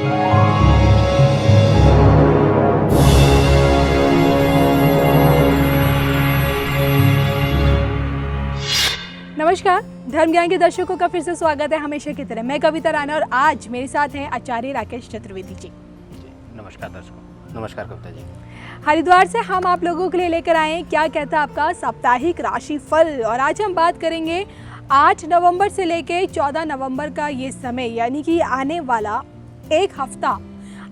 नमस्कार, धर्म ज्ञान के दर्शकों का फिर से स्वागत है हमेशा की तरह। मैं कविता राणा और आज मेरे साथ हैं आचार्य राकेश चतुर्वेदी जी। नमस्कार दर्शकों। नमस्कार कविता जी। हरिद्वार से हम आप लोगों के लिए लेकर आए हैं क्या कहता है आपका साप्ताहिक राशिफल। और आज हम बात करेंगे 8 नवंबर से लेकर 14 नवंबर का ये समय, यानी कि आने वाला एक हफ्ता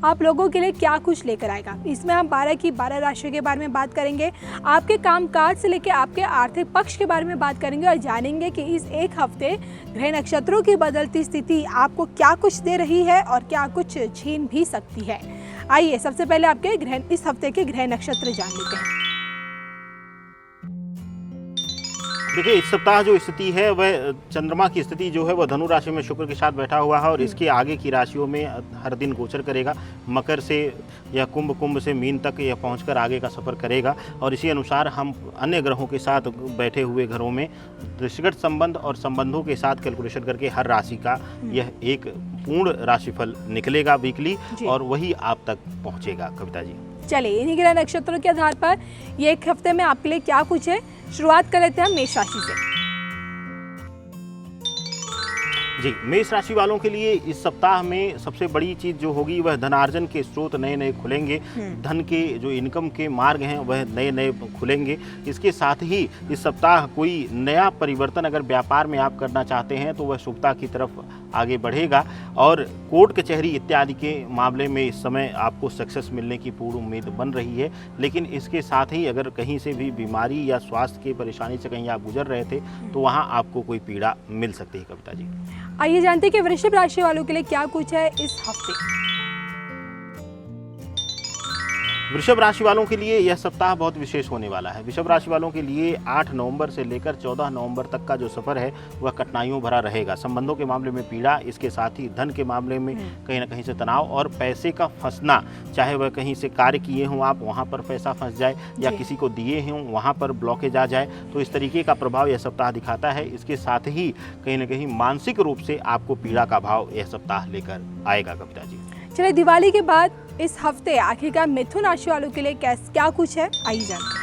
आप लोगों के लिए क्या कुछ लेकर आएगा। इसमें हम 12 की 12 राशियों के बारे में बात करेंगे, आपके कामकाज से लेकर आपके आर्थिक पक्ष के बारे में बात करेंगे और जानेंगे कि इस एक हफ्ते ग्रह नक्षत्रों की बदलती स्थिति आपको क्या कुछ दे रही है और क्या कुछ छीन भी सकती है। आइए सबसे पहले आपके इस हफ्ते के ग्रह नक्षत्र जान लेते हैं। देखिए, इस सप्ताह जो स्थिति है वह चंद्रमा की स्थिति जो है वह धनु राशि में शुक्र के साथ बैठा हुआ है और इसके आगे की राशियों में हर दिन गोचर करेगा। मकर से या कुंभ से मीन तक यह पहुंचकर आगे का सफर करेगा और इसी अनुसार हम अन्य ग्रहों के साथ बैठे हुए घरों में दृष्टिगत संबंध और संबंधों के साथ कैलकुलेशन करके हर राशि का यह एक पूर्ण राशिफल निकलेगा वीकली और वही आप तक पहुँचेगा। कविता जी, चलिए इन्हीं ग्रह नक्षत्रों के आधार पर ये एक हफ्ते में आपके लिए क्या कुछ है, शुरुआत कर लेते हैं मेष राशि से। जी, मेष राशि वालों के लिए इस सप्ताह में सबसे बड़ी चीज जो होगी वह धनार्जन के स्रोत नए नए खुलेंगे। धन के जो इनकम के मार्ग हैं वह नए नए खुलेंगे। इसके साथ ही इस सप्ताह कोई नया परिवर्तन अगर व्यापार में आप करना चाहते हैं तो वह शुभता की तरफ आगे बढ़ेगा और कोर्ट कचहरी इत्यादि के मामले में इस समय आपको सक्सेस मिलने की पूर्ण उम्मीद बन रही है। लेकिन इसके साथ ही अगर कहीं से भी बीमारी या स्वास्थ्य की परेशानी से कहीं आप गुजर रहे थे तो वहाँ आपको कोई पीड़ा मिल सकती है। कविता जी, आइए जानते हैं कि वृषभ राशि वालों के लिए क्या कुछ है इस हफ्ते। वृषभ राशि वालों के लिए यह सप्ताह बहुत विशेष होने वाला है। वृषभ राशि वालों के लिए 8 नवंबर से लेकर 14 नवंबर तक का जो सफर है वह कठिनाइयों भरा रहेगा। संबंधों के मामले में पीड़ा, इसके साथ ही धन के मामले में कहीं ना कहीं से तनाव और पैसे का फंसना, चाहे वह कहीं से कार्य किए हों आप वहाँ पर पैसा फंस जाए या किसी को दिए हों वहाँ पर ब्लॉकेज आ जाए, तो इस तरीके का प्रभाव यह सप्ताह दिखाता है। इसके साथ ही कहीं ना कहीं मानसिक रूप से आपको पीड़ा का भाव यह सप्ताह लेकर आएगा। कविता जी, चलिए दिवाली के बाद इस हफ्ते आखिरकार मिथुन राशि वालों के लिए क्या कुछ है, आइए जानते हैं।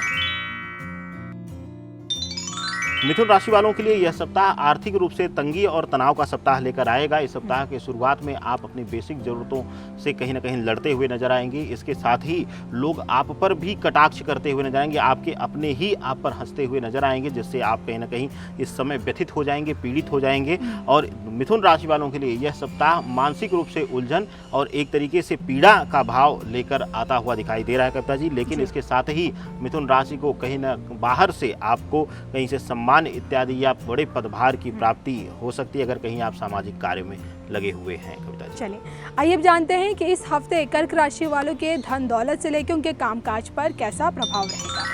मिथुन राशि वालों के लिए यह सप्ताह आर्थिक रूप से तंगी और तनाव का सप्ताह लेकर आएगा। इस सप्ताह के शुरुआत में आप अपनी बेसिक जरूरतों से कहीं ना कहीं लड़ते हुए नजर आएंगे। इसके साथ ही लोग आप पर भी कटाक्ष करते हुए नजर आएंगे, आपके अपने ही आप पर हंसते हुए नजर आएंगे, जिससे आप कहीं ना कहीं इस समय व्यथित हो जाएंगे, पीड़ित हो जाएंगे। और मिथुन राशि वालों के लिए यह सप्ताह मानसिक रूप से उलझन और एक तरीके से पीड़ा का भाव लेकर आता हुआ दिखाई दे रहा है। कविता जी, लेकिन इसके साथ ही मिथुन राशि को कहीं ना बाहर से आपको कहीं से सम्मान इत्यादि या बड़े पदभार की प्राप्ति हो सकती है अगर कहीं आप सामाजिक कार्य में लगे हुए हैं। कविता जी, चलिए आइए अब जानते हैं कि इस हफ्ते कर्क राशि वालों के धन दौलत से लेकर उनके कामकाज पर कैसा प्रभाव रहेगा।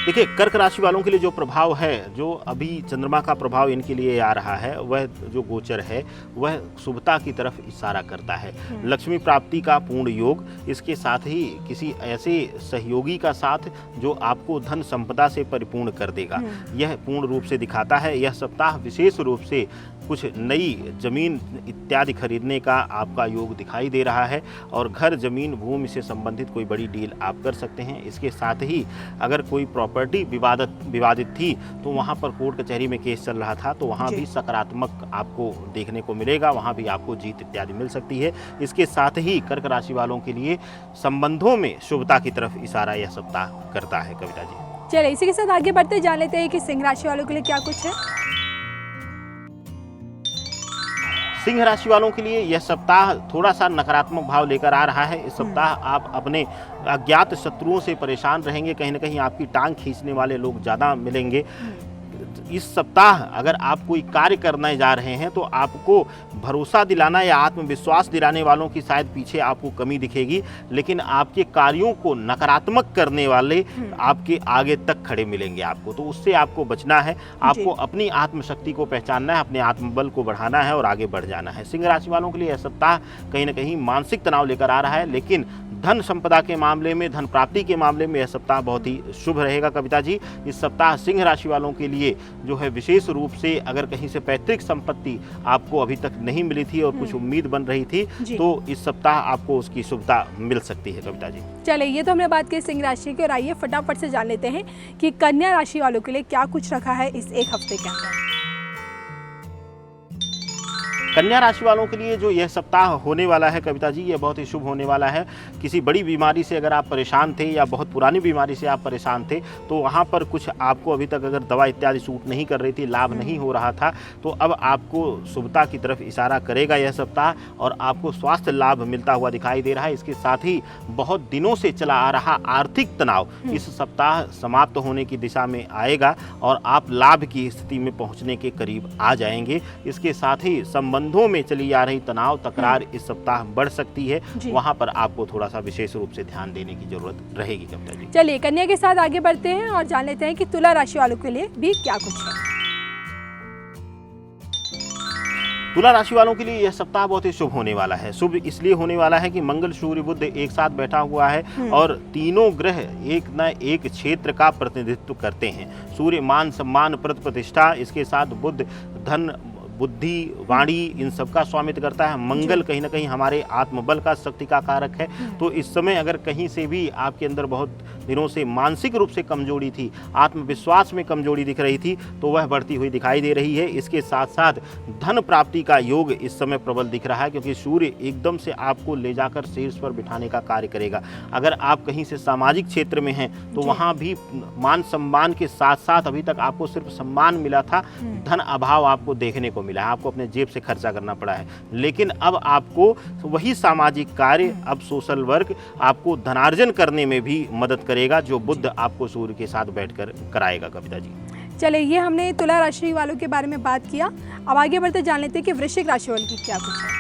देखिए, कर्क राशि वालों के लिए जो प्रभाव है, जो अभी चंद्रमा का प्रभाव इनके लिए आ रहा है, वह जो गोचर है वह शुभता की तरफ इशारा करता है। लक्ष्मी प्राप्ति का पूर्ण योग, इसके साथ ही किसी ऐसे सहयोगी का साथ जो आपको धन संपदा से परिपूर्ण कर देगा, यह पूर्ण रूप से दिखाता है। यह सप्ताह विशेष रूप से कुछ नई जमीन इत्यादि खरीदने का आपका योग दिखाई दे रहा है और घर, जमीन, भूमि से संबंधित कोई बड़ी डील आप कर सकते हैं। इसके साथ ही अगर कोई प्रॉपर्टी विवादित थी तो वहाँ पर कोर्ट कचहरी में केस चल रहा था तो वहाँ भी सकारात्मक आपको देखने को मिलेगा, वहाँ भी आपको जीत इत्यादि मिल सकती है। इसके साथ ही कर्क राशि वालों के लिए संबंधों में शुभता की तरफ इशारा यह सप्ताह करता है। कविता जी, चलिए इसी के साथ आगे बढ़ते जान लेते हैं कि सिंह राशि वालों के लिए क्या कुछ है। सिंह राशि वालों के लिए यह सप्ताह थोड़ा सा नकारात्मक भाव लेकर आ रहा है। इस सप्ताह आप अपने अज्ञात शत्रुओं से परेशान रहेंगे, कहीं ना कहीं आपकी टांग खींचने वाले लोग ज़्यादा मिलेंगे। इस सप्ताह अगर आप कोई कार्य करने जा रहे हैं तो आपको भरोसा दिलाना या आत्मविश्वास दिलाने वालों की शायद पीछे आपको कमी दिखेगी, लेकिन आपके कार्यों को नकारात्मक करने वाले आपके आगे तक खड़े मिलेंगे आपको, तो उससे आपको बचना है। आपको अपनी आत्मशक्ति को पहचानना है, अपने आत्मबल को बढ़ाना है और आगे बढ़ जाना है। सिंह राशि वालों के लिए यह सप्ताह कहीं ना कहीं मानसिक तनाव लेकर आ रहा है, लेकिन धन संपदा के मामले में, धन प्राप्ति के मामले में यह सप्ताह बहुत ही शुभ रहेगा। कविता जी, इस सप्ताह सिंह राशि वालों के लिए जो है विशेष रूप से अगर कहीं से पैतृक संपत्ति आपको अभी तक नहीं मिली थी और कुछ उम्मीद बन रही थी तो इस सप्ताह आपको उसकी सुविधा मिल सकती है कविता जी। चले, ये तो हमने बात की सिंह राशि की, और आइए फटाफट से जान लेते हैं कि कन्या राशि वालों के लिए क्या कुछ रखा है इस एक हफ्ते के अंदर। कन्या राशि वालों के लिए जो यह सप्ताह होने वाला है कविता जी, यह बहुत ही शुभ होने वाला है। किसी बड़ी बीमारी से अगर आप परेशान थे या बहुत पुरानी बीमारी से आप परेशान थे तो वहाँ पर कुछ आपको अभी तक अगर दवा इत्यादि सूट नहीं कर रही थी, लाभ नहीं हो रहा था, तो अब आपको शुभता की तरफ इशारा करेगा यह सप्ताह और आपको स्वास्थ्य लाभ मिलता हुआ दिखाई दे रहा है। इसके साथ ही बहुत दिनों से चला आ रहा आर्थिक तनाव इस सप्ताह समाप्त होने की दिशा में आएगा और आप लाभ की स्थिति में पहुँचने के करीब आ जाएंगे। इसके साथ ही संबंधों में चली आ रही तनाव तकरार इस सप्ताह बढ़ सकती है, वहां पर आपको थोड़ा सा विशेष रूप से ध्यान देने की जरूरत रहेगी कविता जी। चलिए कन्या के साथ आगे बढ़ते हैं और जान लेते हैं कि तुला राशि वालों के लिए भी क्या कुछ है। तुला राशि वालों के लिए यह सप्ताह बहुत ही शुभ होने वाला है। शुभ इसलिए होने वाला है कि मंगल सूर्य बुध एक साथ बैठा हुआ है और तीनों ग्रह एक न एक क्षेत्र का प्रतिनिधित्व करते हैं। सूर्य मान सम्मान पद प्रतिष्ठा, इसके साथ बुध धन बुद्धि वाणी इन सब का स्वामित्व करता है। मंगल कहीं ना कहीं हमारे आत्मबल का शक्ति का कारक है। तो इस समय अगर कहीं से भी आपके अंदर बहुत दिनों से मानसिक रूप से कमजोरी थी, आत्मविश्वास में कमजोरी दिख रही थी, तो वह बढ़ती हुई दिखाई दे रही है। इसके साथ साथ धन प्राप्ति का योग इस समय प्रबल दिख रहा है क्योंकि सूर्य एकदम से आपको ले जाकर शीर्ष पर बिठाने का कार्य करेगा। अगर आप कहीं से सामाजिक क्षेत्र में हैं तो वहाँ भी मान सम्मान के साथ साथ अभी तक आपको सिर्फ सम्मान मिला था, धन अभाव आपको देखने को मिला है, आपको अपने जेब से खर्चा करना पड़ा है। लेकिन अब आपको वही सामाजिक कार्य, अब सोशल वर्क आपको धनार्जन करने में भी मदद करेगा जो बुध आपको सूर्य के साथ बैठकर कराएगा कविता जी। चलिए, ये हमने तुला राशि वालों के बारे में बात किया। अब आगे बढ़ते जान लेते हैं कि वृश्चिक राशि वालों की क्या कुछ है।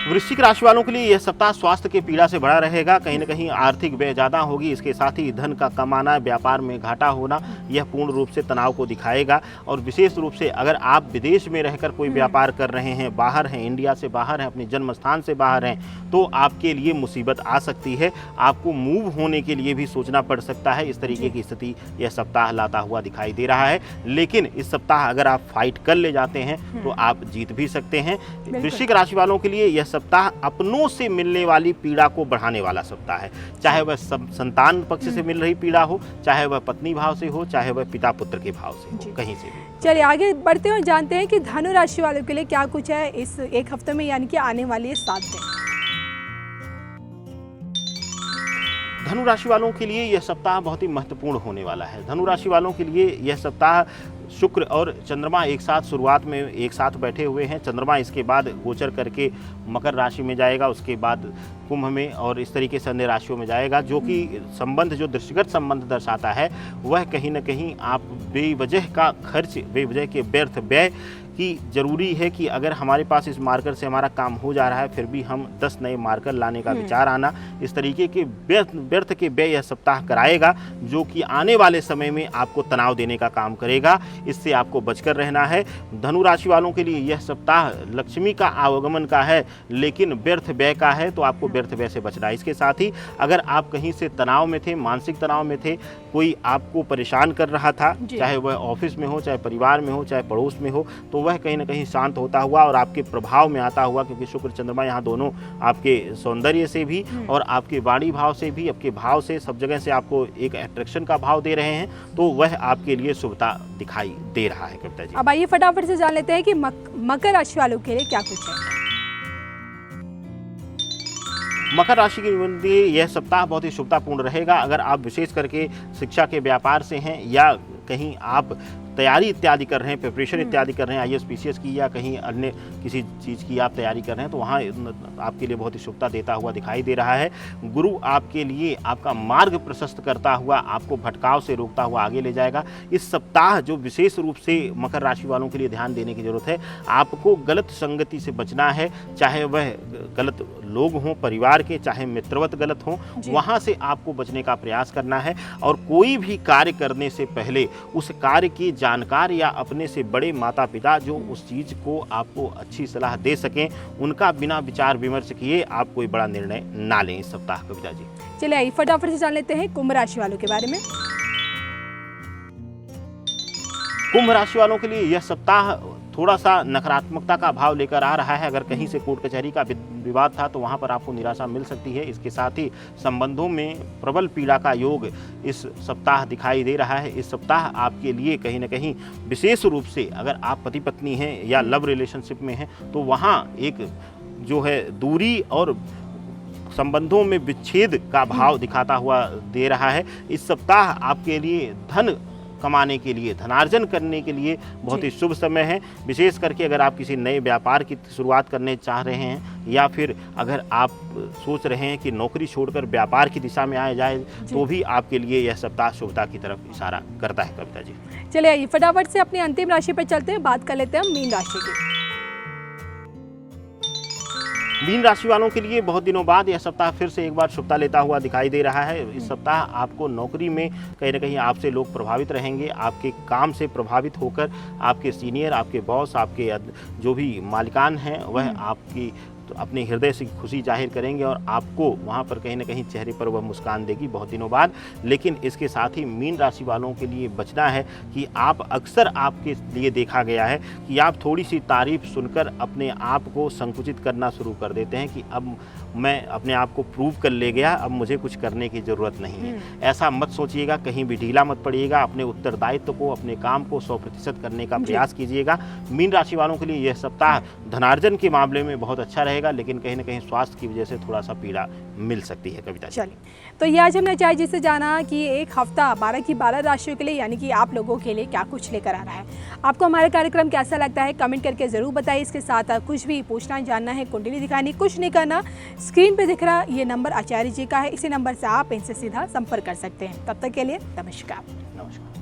वृश्चिक राशि वालों के लिए यह सप्ताह स्वास्थ्य के पीड़ा से बड़ा रहेगा। कहीं न कहीं आर्थिक व्यय ज़्यादा होगी। इसके साथ ही धन का कमाना, व्यापार में घाटा होना, यह पूर्ण रूप से तनाव को दिखाएगा। और विशेष रूप से अगर आप विदेश में रहकर कोई व्यापार कर रहे हैं, बाहर हैं, इंडिया से बाहर हैं, अपने जन्म स्थान से बाहर हैं, तो आपके लिए मुसीबत आ सकती है। आपको मूव होने के लिए भी सोचना पड़ सकता है। इस तरीके की स्थिति यह सप्ताह लाता हुआ दिखाई दे रहा है। लेकिन इस सप्ताह अगर आप फाइट कर ले जाते हैं तो आप जीत भी सकते हैं। वृश्चिक राशि वालों के लिए यह सप्ताह अपनों से मिलने वाली पीड़ा को बढ़ाने वाला सप्ताह है। चाहे वह संतान पक्ष से मिल रही पीड़ा हो, चाहे वह पत्नी भाव से हो, चाहे वह पिता पुत्र के भाव से हो, कहीं से भी। चलिए आगे बढ़ते हैं और जानते हैं कि धनु राशि वालों के लिए क्या कुछ है इस एक हफ्ते में, यानी कि आने वाले 7 दिन। धनु राशि वालों के लिए यह सप्ताह बहुत ही महत्वपूर्ण होने वाला है। धनु राशि वालों के लिए यह सप्ताह शुक्र और चंद्रमा एक साथ शुरुआत में एक साथ बैठे हुए हैं। चंद्रमा इसके बाद गोचर करके मकर राशि में जाएगा, उसके बाद कुंभ में और इस तरीके से अन्य राशियों में जाएगा, जो कि संबंध जो दृष्टिगत संबंध दर्शाता है वह कहीं ना कहीं आप बेवजह का खर्च, बेवजह के व्यर्थ व्यय कि जरूरी है कि अगर हमारे पास इस मार्कर से हमारा काम हो जा रहा है फिर भी हम 10 नए मार्कर लाने का विचार आना, इस तरीके के व्यर्थ के व्यय यह सप्ताह कराएगा जो कि आने वाले समय में आपको तनाव देने का काम करेगा। इससे आपको बचकर रहना है। धनु राशि वालों के लिए यह सप्ताह लक्ष्मी का आवागमन का है लेकिन व्यर्थ व्यय का है, तो आपको व्यर्थ व्यय से बचना है। इसके साथ ही अगर आप कहीं से तनाव में थे, मानसिक तनाव में थे, कोई आपको परेशान कर रहा था, चाहे वह ऑफिस में हो, चाहे परिवार में हो, चाहे पड़ोस में हो, तो वह कहीं ना कहीं शांत होता हुआ और आपके प्रभाव में आता हुआ, क्योंकि शुक्र चंद्रमा यहाँ दोनों आपके सौंदर्य से भी और आपके वाणी भाव से भी, आपके भाव से, सब जगह से आपको एक अट्रैक्शन का भाव दे रहे हैं, तो वह आपके लिए शुभता दिखाई दे रहा है कविता जी। अब आइए फटाफट से जान लेते हैं कि मकर राशि वालों के लिए क्या कुछ है। मकर राशि के लिए यह सप्ताह बहुत ही शुभतापूर्ण रहेगा। अगर आप विशेष करके शिक्षा के व्यापार से हैं या कहीं आप तैयारी इत्यादि कर रहे हैं, प्रिपरेशन इत्यादि कर रहे हैं IAS PCS की या कहीं अन्य किसी चीज़ की आप तैयारी कर रहे हैं, तो वहाँ आपके लिए बहुत ही शुभता देता हुआ दिखाई दे रहा है। गुरु आपके लिए आपका मार्ग प्रशस्त करता हुआ, आपको भटकाव से रोकता हुआ आगे ले जाएगा। इस सप्ताह जो विशेष रूप से मकर राशि वालों के लिए ध्यान देने की जरूरत है, आपको गलत संगति से बचना है, चाहे वह गलत लोग हों परिवार के, चाहे मित्रवत गलत हों, वहाँ से आपको बचने का प्रयास करना है। और कोई भी कार्य करने से पहले उस कार्य की जानकार या अपने से बड़े माता पिता जो उस चीज़ को आपको अच्छी सलाह दे सकें, उनका बिना विचार विमर्श किए आप कोई बड़ा निर्णय ना लें इस सप्ताह कविता जी। चलिए आइए फटाफट से जान लेते हैं कुंभ राशि वालों के बारे में। कुंभ राशि वालों के लिए यह सप्ताह थोड़ा सा नकारात्मकता का भाव लेकर आ रहा है। अगर कहीं से कोर्ट कचहरी का विवाद था तो वहां पर आपको निराशा मिल सकती है। इसके साथ ही संबंधों में प्रबल पीड़ा का योग इस सप्ताह दिखाई दे रहा है। इस सप्ताह आपके लिए कहीं ना कहीं विशेष रूप से अगर आप पति पत्नी हैं या लव रिलेशनशिप में हैं तो वहाँ एक जो है दूरी और संबंधों में विच्छेद का भाव दिखाता हुआ दे रहा है। इस सप्ताह आपके लिए धन कमाने के लिए, धनार्जन करने के लिए बहुत ही शुभ समय है। विशेष करके अगर आप किसी नए व्यापार की शुरुआत करने चाह रहे हैं या फिर अगर आप सोच रहे हैं कि नौकरी छोड़कर व्यापार की दिशा में आया जाए तो भी आपके लिए यह सप्ताह शुभता की तरफ इशारा करता है। कविता जी, चलिए आइए फटाफट से अपनी अंतिम राशि पर चलते हैं, बात कर लेते हैं मीन राशि की। मीन राशि वालों के लिए बहुत दिनों बाद यह सप्ताह फिर से एक बार शुभता लेता हुआ दिखाई दे रहा है। इस सप्ताह आपको नौकरी में कहीं ना कहीं आपसे लोग प्रभावित रहेंगे। आपके काम से प्रभावित होकर आपके सीनियर, आपके बॉस, आपके जो भी मालिकान हैं वह आपकी तो अपने हृदय से खुशी जाहिर करेंगे और आपको वहाँ पर कहीं ना कहीं चेहरे पर वह मुस्कान देगी बहुत दिनों बाद। लेकिन इसके साथ ही मीन राशि वालों के लिए बचना है कि आप अक्सर आपके लिए देखा गया है कि आप थोड़ी सी तारीफ सुनकर अपने आप को संकुचित करना शुरू कर देते हैं कि अब मैं अपने आप को प्रूव कर ले गया, अब मुझे कुछ करने की ज़रूरत नहीं है। ऐसा मत सोचिएगा, कहीं भी ढीला मत पड़िएगा। अपने उत्तरदायित्व को, अपने काम को 100% करने का प्रयास कीजिएगा। मीन राशि वालों के लिए यह सप्ताह धनार्जन के मामले में बहुत अच्छा रहेगा, लेकिन कहीं ना कहीं स्वास्थ्य की वजह से थोड़ा सा पीड़ा मिल सकती है। कविता, चलिए तो ये आज हमने चाहे जिससे जाना कि एक हफ्ता 12 की 12 राशियों के लिए यानी कि आप लोगों के लिए क्या कुछ लेकर आ रहा है। आपको हमारा कार्यक्रम कैसा लगता है कमेंट करके ज़रूर बताइए। इसके साथ कुछ भी पूछना, जानना है, कुंडली दिखानी, कुछ नहीं करना, स्क्रीन पे दिख रहा ये नंबर आचार्य जी का है। इसी नंबर से आप इनसे सीधा संपर्क कर सकते हैं। तब तक के लिए नमस्कार। नमस्कार।